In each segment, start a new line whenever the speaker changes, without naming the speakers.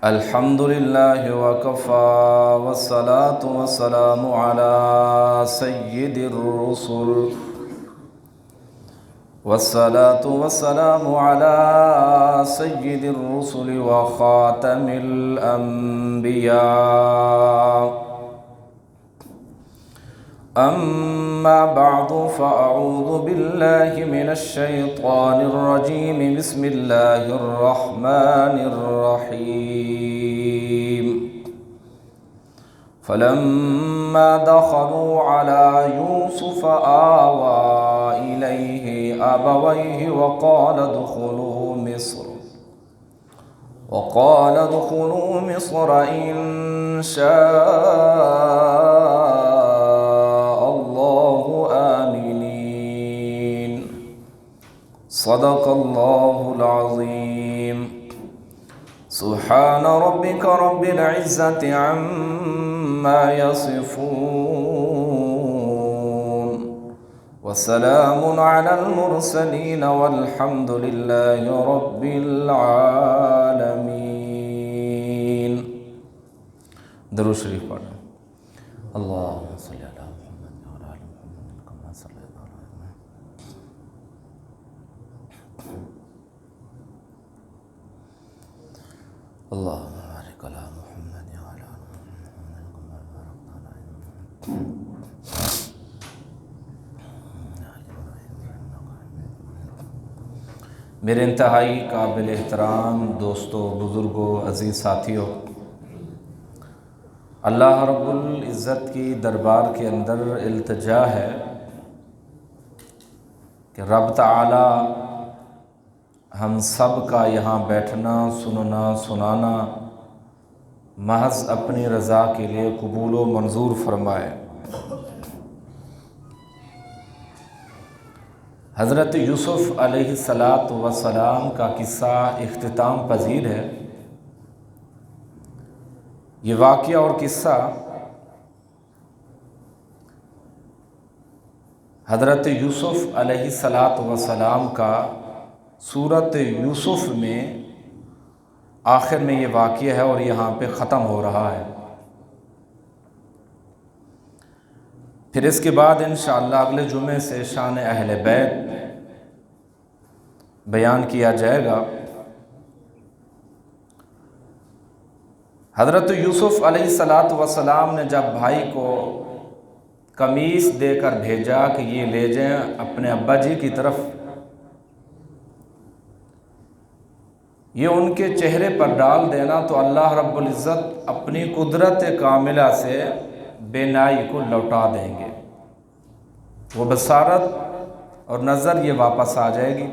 الحمد لله وكفى والصلاة والسلام على سيد الرسل وخاتم الأنبياء. أما بعد فأعوذ بالله من الشيطان الرجيم. بسم الله الرحمن الرحيم. فلما دخلوا على يوسف آوى إليه أبويه وقال ادخلوا مصر إن شاء الله آمنين. صدق الله العظيم. سبحان ربك رب العزة عما يصفون وسلام على المرسلين والحمد لله رب العالمين. درود شریف پڑھیں. اللهم صل على محمد وعلى آل محمد كما صليت على إبراهيم. اللهم بارك على محمد وعلى آل محمد كما باركت على إبراهيم. میرے انتہائی قابل احترام دوستوں، بزرگوں، عزیز ساتھیوں، اللہ رب العزت کی دربار کے اندر التجا ہے کہ رب تعالی ہم سب کا یہاں بیٹھنا، سننا، سنانا محض اپنی رضا کے لیے قبول و منظور فرمائے. حضرت یوسف علیہ السلام کا قصہ اختتام پذیر ہے. یہ واقعہ اور قصہ حضرت یوسف علیہ السلام کا سورۃ یوسف میں آخر میں یہ واقعہ ہے اور یہاں پہ ختم ہو رہا ہے. پھر اس کے بعد انشاءاللہ اگلے جمعے سے شان اہل بیت بیان کیا جائے گا. حضرت یوسف علیہ السلام نے جب بھائی کو قمیص دے کر بھیجا کہ یہ لے جائیں اپنے ابا جی کی طرف، یہ ان کے چہرے پر ڈال دینا تو اللہ رب العزت اپنی قدرت کاملہ سے بینائی کو لوٹا دیں گے. وہ بصارت اور نظر یہ واپس آ جائے گی.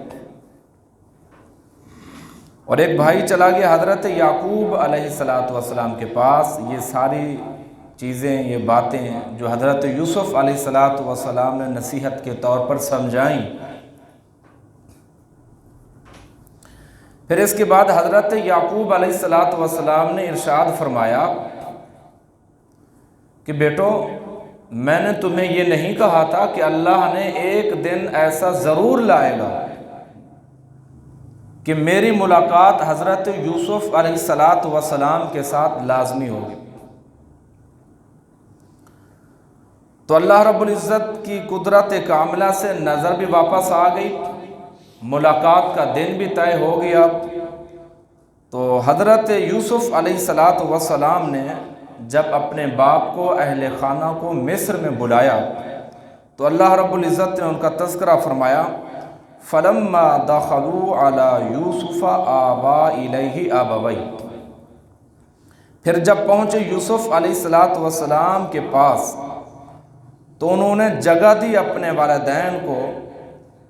اور ایک بھائی چلا گیا حضرت یعقوب علیہ السلام کے پاس. یہ ساری چیزیں، یہ باتیں جو حضرت یوسف علیہ السلام نے نصیحت کے طور پر سمجھائیں. پھر اس کے بعد حضرت یعقوب علیہ السلام نے ارشاد فرمایا کہ بیٹو، میں نے تمہیں یہ نہیں کہا تھا کہ اللہ نے ایک دن ایسا ضرور لائے گا کہ میری ملاقات حضرت یوسف علیہ السلام کے ساتھ لازمی ہوگی. تو اللہ رب العزت کی قدرت کاملہ سے نظر بھی واپس آ گئی، ملاقات کا دن بھی طے ہو گیا. تو حضرت یوسف علیہ السلام نے جب اپنے باپ کو، اہل خانہ کو مصر میں بلایا تو اللہ رب العزت نے ان کا تذکرہ فرمایا. فلما دخلوا على یوسف آوى الیہ ابویہ. پھر جب پہنچے یوسف علیہ السلام کے پاس تو انہوں نے جگہ دی اپنے والدین کو.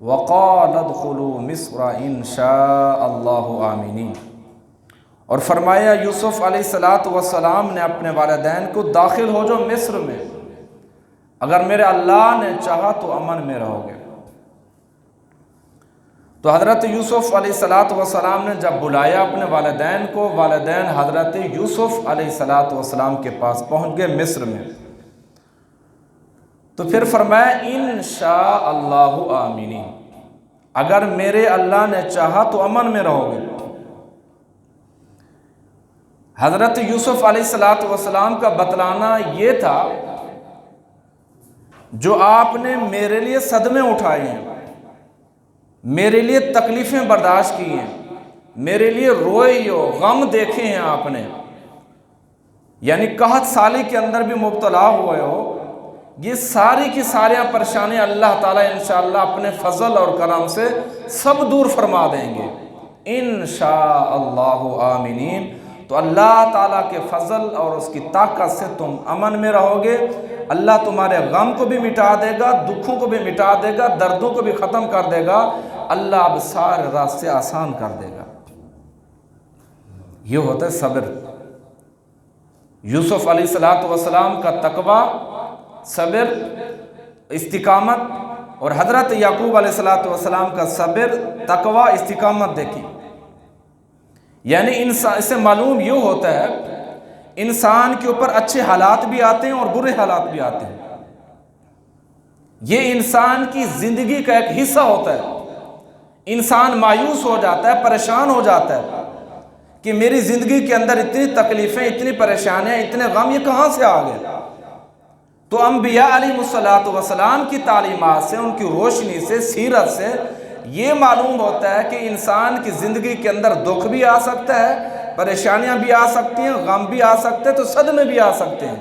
وقال ادخلوا مصر ان شاء اللہ آمنین. اور فرمایا یوسف علیہ السلام نے اپنے والدین کو داخل ہو جو مصر میں، اگر میرے اللہ نے چاہا تو امن میں رہو گے. تو حضرت یوسف علیہ السلام نے جب بلایا اپنے والدین کو، والدین حضرت یوسف علیہ السلام کے پاس پہنچ گئے مصر میں. تو پھر فرمایا انشاء اللہ آمینین، اگر میرے اللہ نے چاہا تو امن میں رہو گے. حضرت یوسف علیہ السلام کا بتلانا یہ تھا جو آپ نے میرے لیے صدمے اٹھائے ہیں، میرے لیے تکلیفیں برداشت کی ہیں، میرے لیے روئے ہو، غم دیکھے ہیں آپ نے، یعنی قحط سالی کے اندر بھی مبتلا ہوئے ہو، یہ ساری کی ساریاں پریشانیاں اللہ تعالیٰ انشاءاللہ اپنے فضل اور کرم سے سب دور فرما دیں گے انشاءاللہ آمینین۔ تو اللہ تعالیٰ کے فضل اور اس کی طاقت سے تم امن میں رہو گے، اللہ تمہارے غم کو بھی مٹا دے گا، دکھوں کو بھی مٹا دے گا، دردوں کو بھی ختم کر دے گا، اللہ اب سارے راستے آسان کر دے گا۔ یہ ہوتا ہے صبر۔ یوسف علیہ السلام کا تقوی، صبر، استقامت، اور حضرت یعقوب علیہ السلام کا صبر، تقوی، استقامت دیکھی، یعنی انسان، اس سے معلوم یہ ہوتا ہے انسان کے اوپر اچھے حالات بھی آتے ہیں اور برے حالات بھی آتے ہیں، یہ انسان کی زندگی کا ایک حصہ ہوتا ہے۔ انسان مایوس ہو جاتا ہے، پریشان ہو جاتا ہے کہ میری زندگی کے اندر اتنی تکلیفیں، اتنی پریشانیاں، اتنے غم، یہ کہاں سے آ گئے؟ تو انبیاء علیہ السلام کی تعلیمات سے، ان کی روشنی سے، سیرت سے یہ معلوم ہوتا ہے کہ انسان کی زندگی کے اندر دکھ بھی آ سکتا ہے، پریشانیاں بھی آ سکتی ہیں، غم بھی آ سکتے ہیں، تو صدمے بھی آ سکتے ہیں۔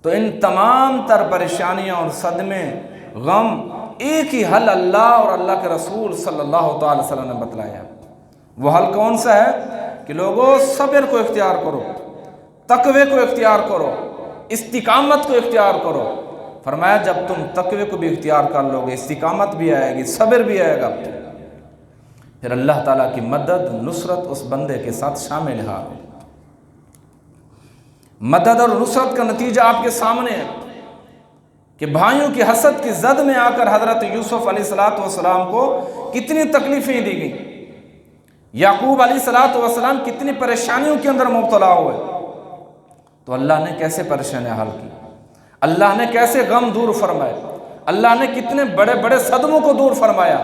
تو ان تمام تر پریشانیاں اور صدمے، غم، ایک ہی حل اللہ اور اللہ کے رسول صلی اللہ تعالی وسلم نے بتلایا۔ وہ حل کون سا ہے کہ لوگوں صبر کو اختیار کرو، تقوی کو اختیار کرو، استقامت کو اختیار کرو۔ فرمایا جب تم تقوی کو بھی اختیار کر لو گے، استقامت بھی آئے گی، صبر بھی آئے گا، پھر اللہ تعالیٰ کی مدد، نصرت اس بندے کے ساتھ شامل ہے۔ مدد اور نصرت کا نتیجہ آپ کے سامنے ہے کہ بھائیوں کی حسد کی زد میں آ کر حضرت یوسف علیہ السلام کو کتنی تکلیفیں دی گئیں، یعقوب علیہ السلام کتنی پریشانیوں کے اندر مبتلا ہوئے، تو اللہ نے کیسے پریشانیاں حل کی، اللہ نے کیسے غم دور فرمائے، اللہ نے کتنے بڑے بڑے صدموں کو دور فرمایا،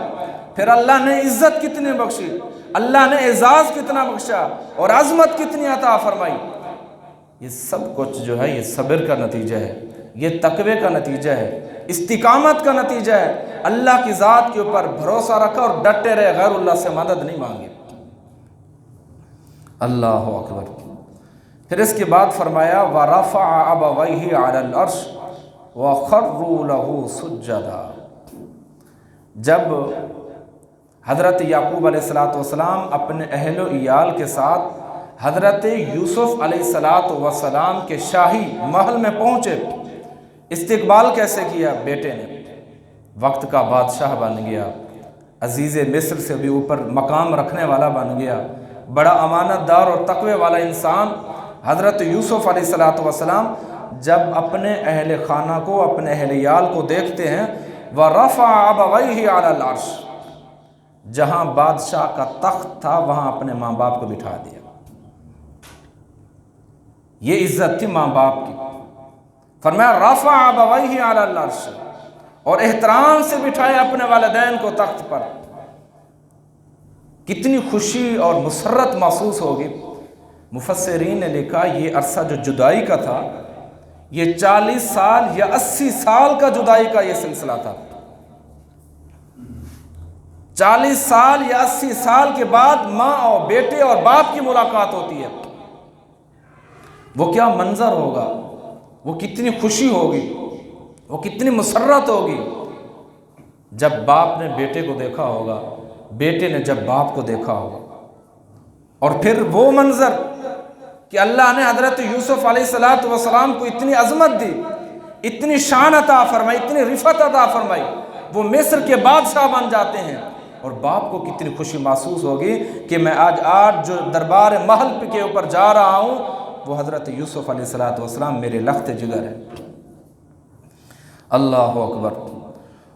پھر اللہ نے عزت کتنی بخشی، اللہ نے اعزاز کتنا بخشا اور عظمت کتنی عطا فرمائی۔ یہ سب کچھ جو ہے یہ صبر کا نتیجہ ہے، یہ تقوی کا نتیجہ ہے، استقامت کا نتیجہ ہے۔ اللہ کی ذات کے اوپر بھروسہ رکھا اور ڈٹے رہے، غیر اللہ سے مدد نہیں مانگی۔ اللہ اکبر۔ پھر اس کے بعد فرمایا وَرَفَعَ أَبَوَيْهِ عَلَى الْعَرْشِ وَخَرُّوا لَهُ سُجَّدًا۔ جب حضرت یعقوب علیہ السلام اپنے اہل و عیال کے ساتھ حضرت یوسف علیہ السلام کے شاہی محل میں پہنچے، استقبال کیسے کیا؟ بیٹے نے وقت کا بادشاہ بن گیا، عزیز مصر سے بھی اوپر مقام رکھنے والا بن گیا، بڑا امانت دار اور تقوی والا انسان حضرت یوسف علیہ السلام جب اپنے اہل خانہ کو، اپنے اہل عیال کو دیکھتے ہیں، وَرَفَعَ أَبَوَيْهِ عَلَى الْعَرْشِ، جہاں بادشاہ کا تخت تھا وہاں اپنے ماں باپ کو بٹھا دیا۔ یہ عزت تھی ماں باپ کی۔ فرمایا رَفَعَ أَبَوَيْهِ عَلَى الْعَرْشِ، اور احترام سے بٹھائے اپنے والدین کو تخت پر۔ کتنی خوشی اور مسرت محسوس ہوگی۔ مفسرین نے لکھا یہ عرصہ جو جدائی کا تھا، یہ 40 سال یا 80 سال کا جدائی کا یہ سلسلہ تھا۔ 40 سال یا 80 سال کے بعد ماں اور بیٹے اور باپ کی ملاقات ہوتی ہے، وہ کیا منظر ہوگا، وہ کتنی خوشی ہوگی، وہ کتنی مسرت ہوگی جب باپ نے بیٹے کو دیکھا ہوگا، بیٹے نے جب باپ کو دیکھا ہوگا۔ اور پھر وہ منظر کہ اللہ نے حضرت یوسف علیہ السلام کو اتنی عظمت دی، اتنی شان عطا فرمائی، اتنی رفعت عطا فرمائی، وہ مصر کے بادشاہ بن جاتے ہیں، اور باپ کو کتنی خوشی محسوس ہوگی کہ میں آج جو دربار محل کے اوپر جا رہا ہوں وہ حضرت یوسف علیہ السلام میرے لخت جگر ہے۔ اللہ اکبر۔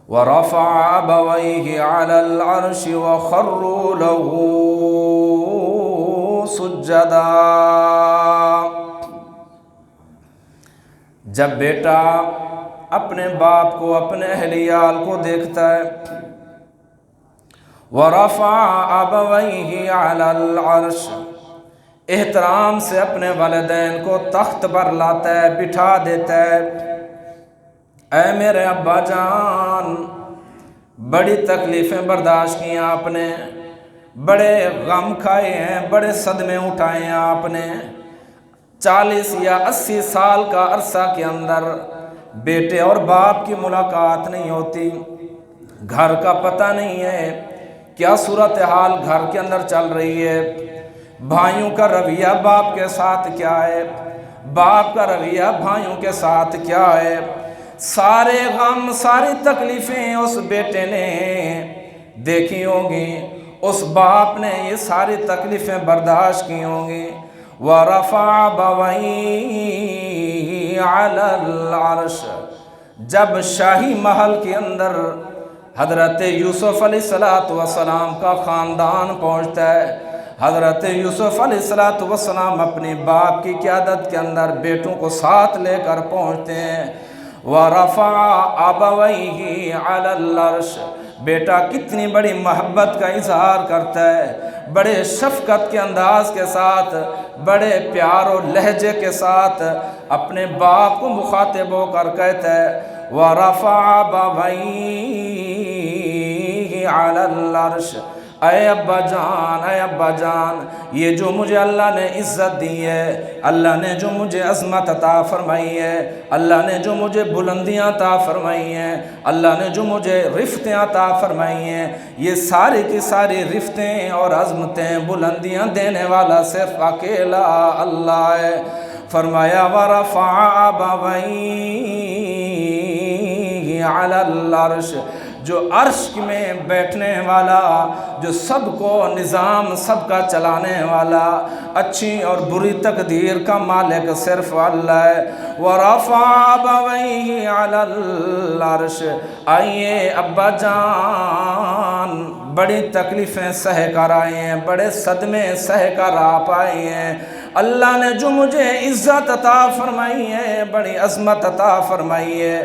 وَرَفَعَ أَبَوَيْهِ عَلَى الْعَرْشِ وَخَرُّوا لَهُ سُجَّدًا۔ جب بیٹا اپنے باپ کو، اپنے اہل عیال کو دیکھتا ہے، وَرَفَعَ أَبَوَيْهِ عَلَى الْعَرْشِ، احترام سے اپنے والدین کو تخت پر لاتا ہے، بٹھا دیتا ہے۔ اے میرے ابا جان، بڑی تکلیفیں برداشت کی آپ نے، بڑے غم کھائے ہیں، بڑے صدمے اٹھائے ہیں آپ نے۔ 40 یا 80 سال کا عرصہ کے اندر بیٹے اور باپ کی ملاقات نہیں ہوتی، گھر کا پتہ نہیں ہے کیا صورتحال گھر کے اندر چل رہی ہے، بھائیوں کا رویہ باپ کے ساتھ کیا ہے، باپ کا رویہ بھائیوں کے ساتھ کیا ہے۔ سارے غم، ساری تکلیفیں اس بیٹے نے دیکھی ہوں گی، اس باپ نے یہ ساری تکلیفیں برداشت کی ہوں گی۔ وَرَفَعَ أَبَوَيْهِ عَلَى الْعَرْشِ، جب شاہی محل کے اندر حضرت یوسف علیہ السلام کا خاندان پہنچتا ہے، حضرت یوسف علیہ السلام اپنے باپ کی قیادت کے اندر بیٹوں کو ساتھ لے کر پہنچتے ہیں۔ وَرَفَعَ أَبَوَيْهِ عَلَى الْعَرْشِ، بیٹا کتنی بڑی محبت کا اظہار کرتا ہے، بڑے شفقت کے انداز کے ساتھ، بڑے پیار و لہجے کے ساتھ اپنے باپ کو مخاطب ہو کر کہتا ہے وَرَفَعَ أَبَوَيْهِ عَلَى الْعَرْشِ، اے ابا جان، اے ابا جان، یہ جو مجھے اللہ نے عزت دی ہے، اللہ نے جو مجھے عظمت عطا فرمائی ہے، اللہ نے جو مجھے بلندیاں عطا فرمائی ہیں، اللہ نے جو مجھے رفتیں عطا فرمائی ہیں، یہ ساری کی ساری رفتیں اور عظمتیں، بلندیاں دینے والا صرف اکیلا اللہ ہے۔ فرمایا وَرَفَعَ أَبَوَيْهِ عَلَى الْعَرْشِ، جو عرش میں بیٹھنے والا، جو سب کو نظام سب کا چلانے والا، اچھی اور بری تقدیر کا مالک صرف اللہ ہے۔ وَرَفَعَ أَبَوَيْهِ عَلَى الْعَرْشِ، آئیے ابا جان، بڑی تکلیفیں سہ کر آئے ہیں، بڑے صدمے سہ کر آپ آئے ہیں، اللہ نے جو مجھے عزت عطا فرمائی ہے، بڑی عظمت عطا فرمائی ہے۔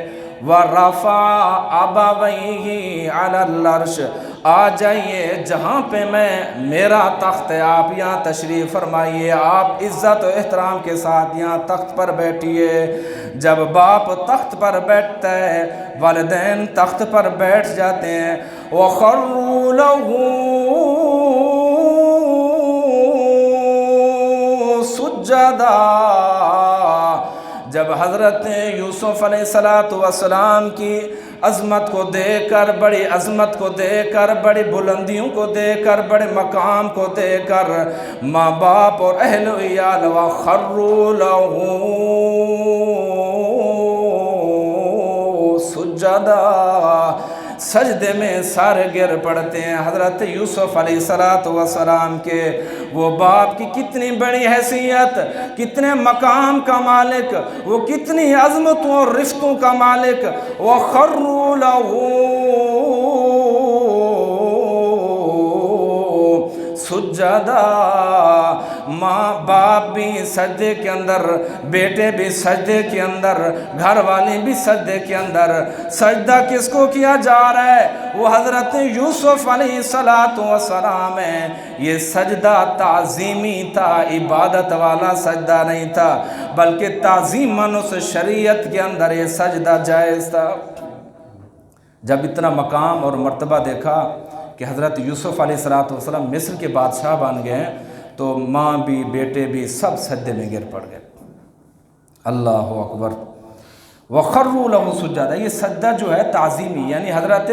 وَرَفَعَ أَبَوَيْهِ عَلَى الْعَرْشِ، آ جائیے جہاں پہ میرا تخت ہے، آپ یہاں تشریف فرمائیے، آپ عزت و احترام کے ساتھ یہاں تخت پر بیٹھیے۔ جب باپ تخت پر بیٹھتا ہے، والدین تخت پر بیٹھ جاتے ہیں۔ وَخَرُّوا لَهُ سُجَّدًا، جب حضرت یوسف علیہ السلام کی عظمت کو دیکھ کر، بڑی عظمت کو دیکھ کر، بڑی بلندیوں کو دیکھ کر، بڑے مقام کو دیکھ کر، ماں باپ اور اہل و عیال وَخَرُّوا لَهُ سُجَّدًا، سجدے میں سارے گر پڑتے ہیں حضرت یوسف علیہ السلام کے۔ وہ باپ کی کتنی بڑی حیثیت، کتنے مقام کا مالک، وہ کتنی عظمتوں اور رفتوں کا مالک۔ وَخَرُّوا لَهُ سُجَّدًا، ماں باپ بھی سجدے کے اندر، بیٹے بھی سجدے کے اندر، گھر والی بھی سجدے کے اندر۔ سجدہ کس کو کیا جا رہا ہے؟ وہ حضرت یوسف علیہ السلام ہے۔ یہ سجدہ تعظیمی تھا، عبادت والا سجدہ نہیں تھا، بلکہ تعظیماً اس شریعت کے اندر یہ سجدہ جائز تھا۔ جب اتنا مقام اور مرتبہ دیکھا کہ حضرت یوسف علیہ السلام مصر کے بادشاہ بن گئے ہیں، تو ماں بھی بیٹے بھی سب سجدے میں گر پڑ گئے۔ اللہ اکبر۔ وَخَرُّوا لَهُ سُجَّدًا، یہ سجدہ جو ہے تعظیمی، یعنی حضرت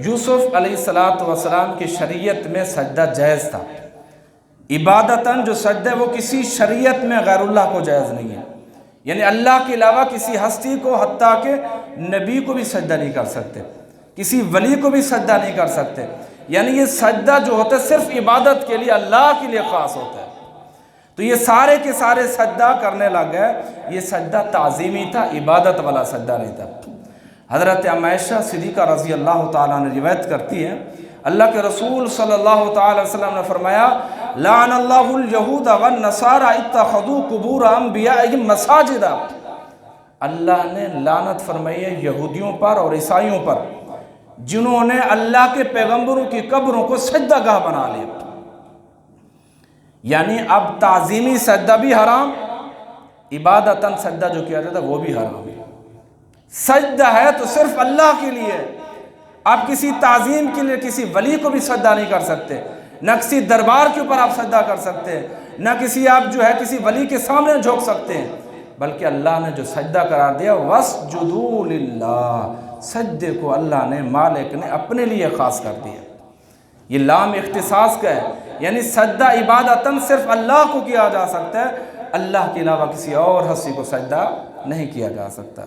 یوسف علیہ السلام کی شریعت میں سجدہ جائز تھا۔ عبادتاً جو سجدہ وہ کسی شریعت میں غیر اللہ کو جائز نہیں ہے، یعنی اللہ کے علاوہ کسی ہستی کو، حتیٰ کہ نبی کو بھی سجدہ نہیں کر سکتے، کسی ولی کو بھی سجدہ نہیں کر سکتے، یعنی یہ سجدہ جو ہوتا ہے صرف عبادت کے لیے، اللہ کے لیے خاص ہوتا ہے۔ تو یہ سارے کے سارے سجدہ کرنے لگ گئے، یہ سجدہ تعظیمی تھا، عبادت والا سجدہ نہیں تھا۔ حضرت عائشہ صدیقہ رضی اللہ تعالیٰ نے روایت کرتی ہے، اللہ کے رسول صلی اللہ تعالیٰ علیہ وسلم نے فرمایا لعن اللہ الیہود والنصارى اتخذوا قبور انبیائہم مساجدا، اللہ نے لعنت فرمائی ہے یہودیوں پر اور عیسائیوں پر جنہوں نے اللہ کے پیغمبروں کی قبروں کو سجدہ گاہ بنا لیا۔ یعنی اب تعظیمی سجدہ بھی حرام، عبادتاً سجدہ جو کیا جاتا ہے وہ بھی حرام ہے۔ سجدہ ہے تو صرف اللہ کے لیے، آپ کسی تعظیم کے لیے کسی ولی کو بھی سجدہ نہیں کر سکتے، نہ کسی دربار کے اوپر آپ سجدہ کر سکتے ہیں، نہ کسی آپ جو ہے کسی ولی کے سامنے جھک سکتے ہیں، بلکہ اللہ نے جو سجدہ قرار دیا وَاسْجُدُوا لِلَّهِ، سجدے کو اللہ نے مالک نے اپنے لیے خاص کر دیا۔ یہ لام اختصاص کا ہے، یعنی سجدہ عبادتاً صرف اللہ کو کیا جا سکتا ہے، اللہ کے علاوہ کسی اور ہستی کو سجدہ نہیں کیا جا سکتا۔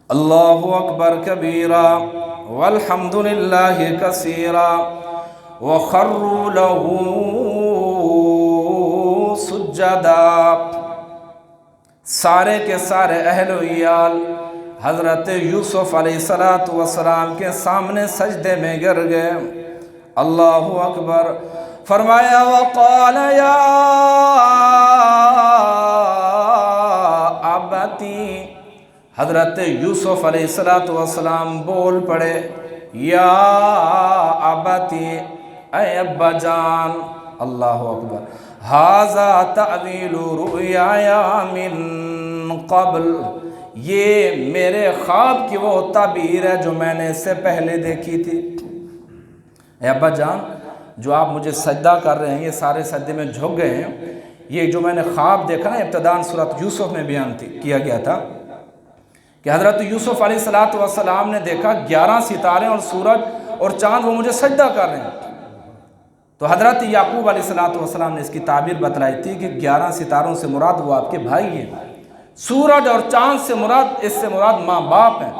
اللہ اکبر کبیرا والحمد للہ کثیرا وخروا لہ سجدا۔ سارے کے سارے اہل و عیال حضرت یوسف علیہ السلام کے سامنے سجدے میں گر گئے۔ اللہ اکبر، فرمایا وقال یا ابتی، حضرت یوسف علیہ السلام بول پڑے یا ابتی، اے ابا جان، اللہ اکبر، ھذا تعویل رؤیایا من قبل، یہ میرے خواب کی وہ تعبیر ہے جو میں نے اس سے پہلے دیکھی تھی۔ اے ابا جان، جو آپ مجھے سجدہ کر رہے ہیں، یہ سارے سجدے میں جھک گئے ہیں، یہ جو میں نے خواب دیکھا نا، ابتداءً سورۃ یوسف میں بیان کیا گیا تھا کہ حضرت یوسف علیہ السلام نے دیکھا 11 ستارے اور سورج اور چاند وہ مجھے سجدہ کر رہے ہیں۔ تو حضرت یعقوب علیہ السلام نے اس کی تعبیر بتلائی تھی کہ 11 ستاروں سے مراد وہ آپ کے بھائی ہیں، سورج اور چاند سے مراد، اس سے مراد ماں باپ ہیں۔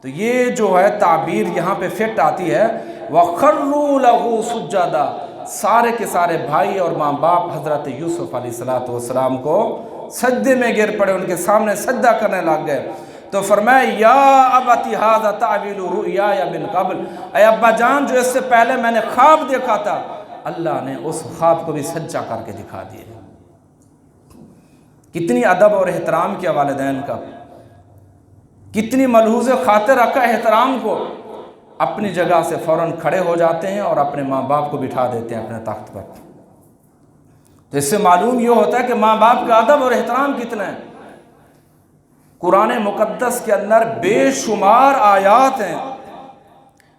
تو یہ جو ہے تعبیر یہاں پہ فٹ آتی ہے وَخَرُّوا لَهُ سُجَّدًا، سارے کے سارے بھائی اور ماں باپ حضرت یوسف علیہ السلام کو سجدے میں گر پڑے، ان کے سامنے سجدہ کرنے لگ گئے۔ تو فرمایا یا ابتی ھذا تعویل رؤیایا من قبل، اے ابا جان، جو اس سے پہلے میں نے خواب دیکھا تھا، اللہ نے اس خواب کو بھی سچا کر کے دکھا دیا۔ کتنی ادب اور احترام کیا والدین کا، کتنی ملحوظ خاطر رکھا احترام کو، اپنی جگہ سے فوراً کھڑے ہو جاتے ہیں اور اپنے ماں باپ کو بٹھا دیتے ہیں اپنے تخت پر۔ تو اس سے معلوم یہ ہوتا ہے کہ ماں باپ کا ادب اور احترام کتنا ہے۔ قرآن مقدس کے اندر بے شمار آیات ہیں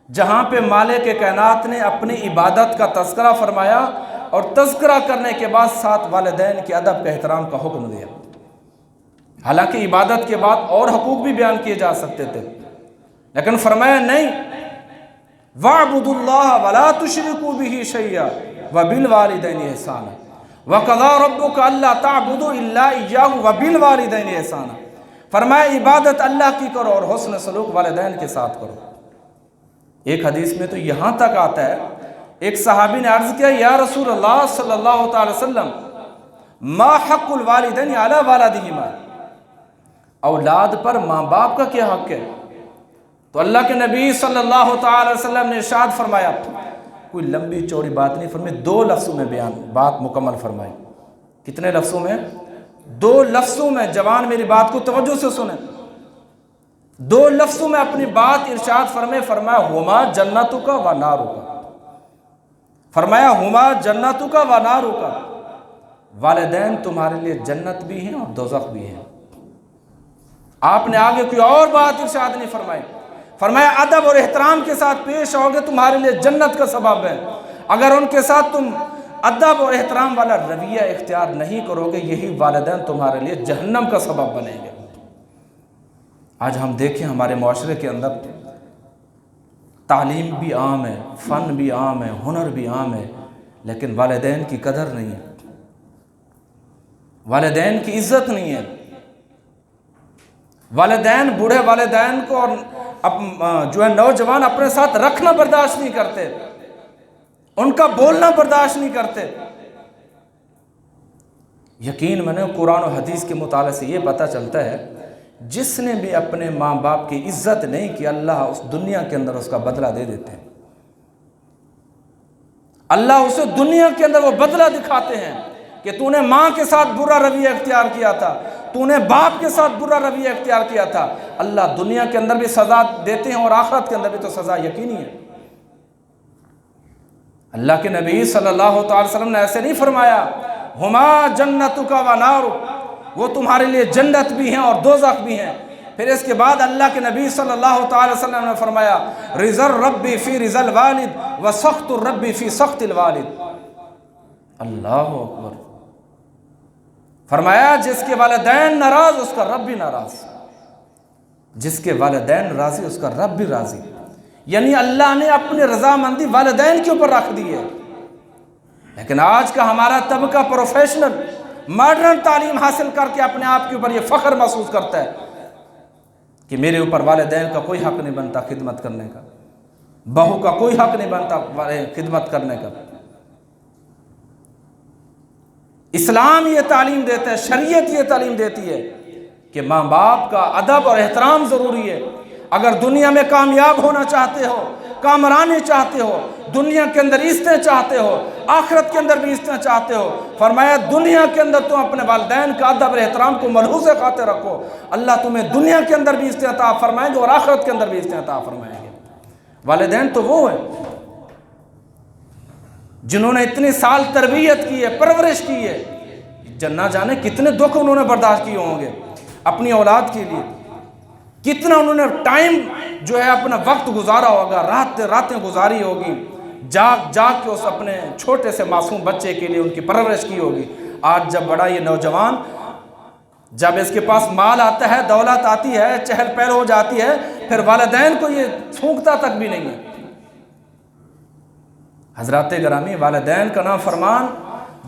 جہاں پہ مالک کائنات نے اپنی عبادت کا تذکرہ فرمایا اور تذکرہ کرنے کے بعد ساتھ والدین کے ادب کا احترام کا حکم دیا۔ حالانکہ عبادت کے بعد اور حقوق بھی بیان کیے جا سکتے تھے، لیکن فرمایا نہیں، وَاعْبُدُوا اللَّهَ وَلَا تُشْرِكُوا بِهِ شَيْئًا وَبِالْوَالِدَيْنِ إِحْسَانًا وَقَضَىٰ رَبُّكَ أَلَّا تَعْبُدُوا إِلَّا إِيَّاهُ وَبِالْوَالِدَيْنِ إِحْسَانًا، فرمایا عبادت اللہ کی کرو اور حسن سلوک والدین کے ساتھ کرو۔ ایک حدیث میں تو یہاں تک آتا ہے، ایک صحابی نے عرض کیا یا رسول اللہ صلی اللہ تعالی وسلم ما حق الوالدین علی ولدہما، اولاد پر ماں باپ کا کیا حق ہے؟ تو اللہ کے نبی صلی اللہ تعالی وسلم نے ارشاد فرمایا، کوئی لمبی چوڑی بات نہیں فرمائی، 2 لفظوں میں بیان بات مکمل فرمائی۔ کتنے لفظوں میں؟ 2 لفظوں میں۔ جوان میری بات کو توجہ سے سنیں، 2 لفظوں میں اپنی بات ارشاد فرمایا ہما جنتک و نارک، فرمایا ہما جنتک و نارک، والدین تمہارے لیے جنت بھی ہیں اور دوزخ بھی ہیں۔ آپ نے آگے کوئی اور بات ارشاد نہیں فرمائی، فرمایا ادب اور احترام کے ساتھ پیش آؤ گے تمہارے لیے جنت کا سبب ہے، اگر ان کے ساتھ تم ادب اور احترام والا رویہ اختیار نہیں کرو گے، یہی والدین تمہارے لیے جہنم کا سبب بنیں گے۔ آج ہم دیکھیں ہمارے معاشرے کے اندر تعلیم بھی عام ہے، فن بھی عام ہے، ہنر بھی عام ہے، لیکن والدین کی قدر نہیں ہے، والدین کی عزت نہیں ہے۔ والدین، بوڑھے والدین کو اور جو ہے نوجوان اپنے ساتھ رکھنا برداشت نہیں کرتے، ان کا بولنا برداشت نہیں کرتے۔ یقین میں نے قرآن و حدیث کے مطالعے سے یہ پتہ چلتا ہے جس نے بھی اپنے ماں باپ کی عزت نہیں کی، اللہ اس دنیا کے اندر اس کا بدلہ دے دیتے ہیں۔ اللہ اسے دنیا کے اندر وہ بدلہ دکھاتے ہیں کہ تو نے ماں کے ساتھ برا رویہ اختیار کیا تھا، تو نے باپ کے ساتھ برا رویہ اختیار کیا تھا، اللہ دنیا کے اندر بھی سزا دیتے ہیں اور آخرت کے اندر بھی تو سزا یقینی ہے۔ اللہ کے نبی صلی اللہ تعالی وسلم نے ایسے نہیں فرمایا ہما جنتک و نارک، وہ تمہارے لیے جنت بھی ہیں اور دوزخ بھی ہیں۔ پھر اس کے بعد اللہ کے نبی صلی اللہ تعالی وسلم نے فرمایا رضا الرب فی رضا الوالد و سخط الرب فی سخط الوالد۔ اللہ اکبر، فرمایا جس کے والدین ناراض اس کا رب بھی ناراض، جس کے والدین راضی اس کا رب بھی راضی۔ یعنی اللہ نے اپنی رضامندی والدین کے اوپر رکھ دی ہے۔ لیکن آج کا ہمارا طبقہ پروفیشنل ماڈرن تعلیم حاصل کر کے اپنے آپ کے اوپر یہ فخر محسوس کرتا ہے کہ میرے اوپر والدین کا کوئی حق نہیں بنتا خدمت کرنے کا، بہو کا کوئی حق نہیں بنتا خدمت کرنے کا۔ اسلام یہ تعلیم دیتا ہے، شریعت یہ تعلیم دیتی ہے کہ ماں باپ کا ادب اور احترام ضروری ہے۔ اگر دنیا میں کامیاب ہونا چاہتے ہو، کامرانی چاہتے ہو، دنیا کے اندر عزتیں چاہتے ہو، آخرت کے اندر بھی عزتیں چاہتے ہو، فرمایا دنیا کے اندر تم اپنے والدین کا ادب اور احترام کو ملحوظ خاطر رکھو، اللہ تمہیں دنیا کے اندر بھی عزتیں عطا فرمائیں گے اور آخرت کے اندر بھی عزتیں عطا فرمائیں گے۔ والدین تو وہ ہیں جنہوں نے اتنی سال تربیت کی ہے، پرورش کی ہے، نہ جانے کتنے دکھ انہوں نے برداشت کیے ہوں گے اپنی اولاد کے لیے، کتنا انہوں نے ٹائم جو ہے اپنا وقت گزارا ہوگا، راتیں گزاری ہوگی، جاگ کے اس اپنے چھوٹے سے معصوم بچے کے لیے ان کی پرورش کی ہوگی۔ آج جب بڑا یہ نوجوان جب اس کے پاس مال آتا ہے، دولت آتی ہے، چہل پہل ہو جاتی ہے، پھر والدین کو یہ سونکتا تک بھی نہیں ہے۔ حضرات گرامی، والدین کا نافرمان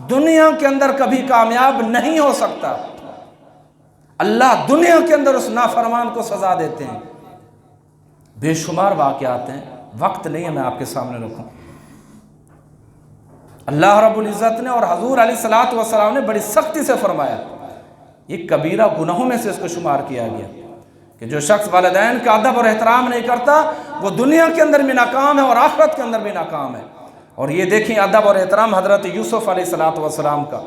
دنیا کے اندر کبھی کامیاب نہیں ہو سکتا۔ اللہ دنیا کے اندر اس نافرمان کو سزا دیتے ہیں۔ بے شمار واقعات ہیں، وقت نہیں ہے میں آپ کے سامنے رکھوں۔ اللہ رب العزت نے اور حضور علیہ الصلوۃ والسلام نے بڑی سختی سے فرمایا، یہ کبیرہ گناہوں میں سے اس کو شمار کیا گیا کہ جو شخص والدین کا ادب اور احترام نہیں کرتا وہ دنیا کے اندر بھی ناکام ہے اور آخرت کے اندر بھی ناکام ہے۔ اور یہ دیکھیں ادب اور احترام حضرت یوسف علیہ الصلوۃ والسلام کا،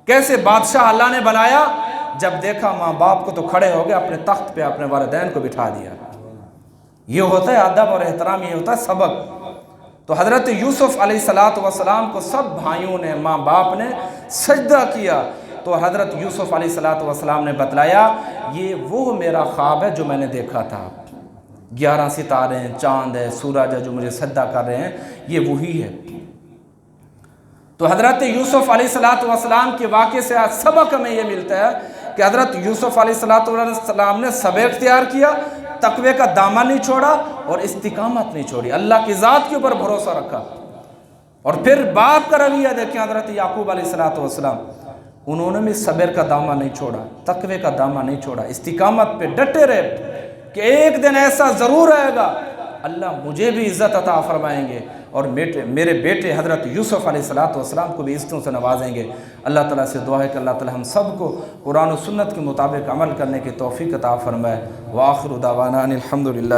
کیسے بادشاہ اللہ نے بنایا، جب دیکھا ماں باپ کو تو کھڑے ہو گئے، اپنے تخت پہ اپنے والدین کو بٹھا دیا۔ یہ ہوتا ہے ادب اور احترام، یہ ہوتا ہے سبق۔ تو حضرت یوسف علیہ الصلوۃ والسلام کو سب بھائیوں نے، ماں باپ نے سجدہ کیا، تو حضرت یوسف علیہ الصلوۃ والسلام نے بتلایا یہ وہ میرا خواب ہے جو میں نے دیکھا تھا، 11 ستارے ہیں، چاند ہے، سورج ہے جو مجھے سجدہ کر رہے ہیں، یہ وہی ہے۔ تو حضرت یوسف علیہ الصلوۃ والسلام کے واقعے سے آج سبق ہمیں یہ ملتا ہے کہ حضرت یوسف علیہ الصلوۃ والسلام نے صبر اختیار کیا، تقوی کا دامن نہیں چھوڑا اور استقامت نہیں چھوڑی، اللہ کی ذات کے اوپر بھروسہ رکھا۔ اور پھر باپ کا رویہ دیکھیں، حضرت یعقوب علیہ الصلوۃ والسلام، انہوں نے بھی صبر کا دامن نہیں چھوڑا، تقوی کا دامن نہیں چھوڑا، استقامت پہ ڈٹے رہے کہ ایک دن ایسا ضرور آئے گا اللہ مجھے بھی عزت عطا فرمائیں گے اور میرے بیٹے حضرت یوسف علیہ الصلوۃ والسلام کو بھی عزتوں سے نوازیں گے۔ اللہ تعالیٰ سے دعا ہے کہ اللہ تعالیٰ ہم سب کو قرآن و سنت کے مطابق عمل کرنے کی توفیق عطا فرمائے۔ وآخر دعوانا ان الحمد للہ۔